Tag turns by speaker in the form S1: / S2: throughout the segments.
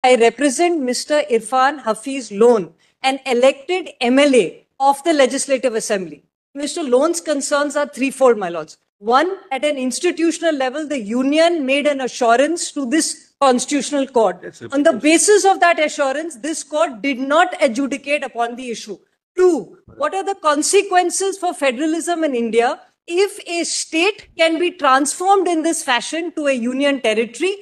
S1: I represent Mr. Irfan Hafiz Lone, an elected MLA of the Legislative Assembly. Mr. Lone's concerns are threefold, my lords. One, at an institutional level, the union made an assurance to this constitutional court. On the basis of that assurance, this court did not adjudicate upon the issue. Two, what are the consequences for federalism in India if a state can be transformed in this fashion to a union territory,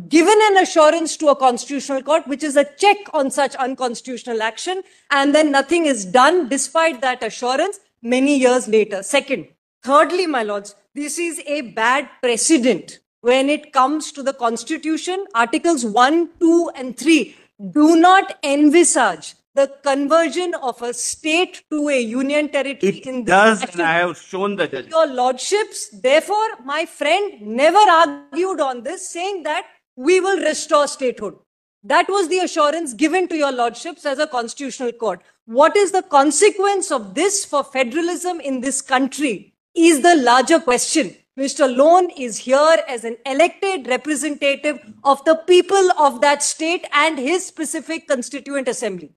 S1: given an assurance to a constitutional court, which is a check on such unconstitutional action, and then nothing is done despite that assurance many years later? Second, thirdly, my lords, this is a bad precedent when it comes to the Constitution. Articles 1, 2, and 3 do not envisage the conversion of a state to a union territory.
S2: It does, and I have shown the judgment.
S1: Your lordships, therefore, my friend never argued on this, saying that we will restore statehood. That was the assurance given to your lordships as a constitutional court. What is the consequence of this for federalism in this country is the larger question. Mr. Lone is here as an elected representative of the people of that state and his specific constituent assembly.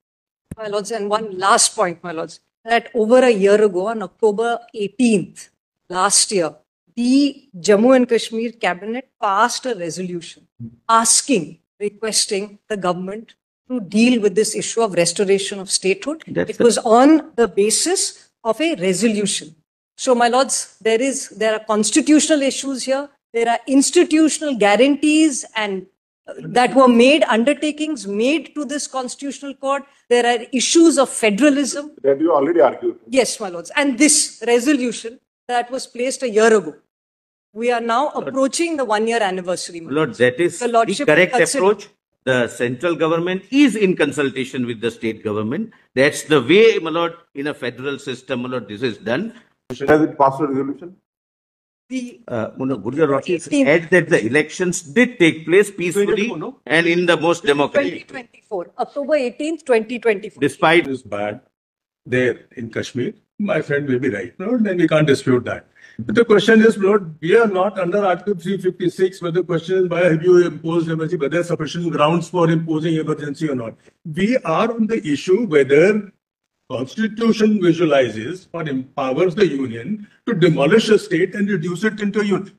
S1: My lords, and one last point, my lords, that over a year ago, on October 18th, last year, the Jammu and Kashmir cabinet passed a resolution requesting the government to deal with this issue of restoration of statehood. It was on the basis of a resolution. So, my lords, there are constitutional issues here. There are institutional guarantees and that were made, undertakings made to this constitutional court. There are issues of federalism.
S3: That you already argued.
S1: Yes, my lords. And this resolution that was placed a year ago. We are now approaching the 1-year anniversary.
S2: Lord, that is the correct approach. The central government is in consultation with the state government. That's the way, my lord, in a federal system, my lord, this is done.
S3: Has it passed a resolution?
S2: Gurjar Rocky said that the elections did take place peacefully and in the most democratic.
S1: 2024, October 18th, 2024.
S2: Despite
S4: is bad there in Kashmir, my friend will be right. No, then we can't dispute that. But the question is, Lord, we are not under Article 356, but the question is, why have you imposed emergency, whether there are sufficient grounds for imposing emergency or not. We are on the issue whether Constitution visualizes or empowers the union to demolish a state and reduce it into a union.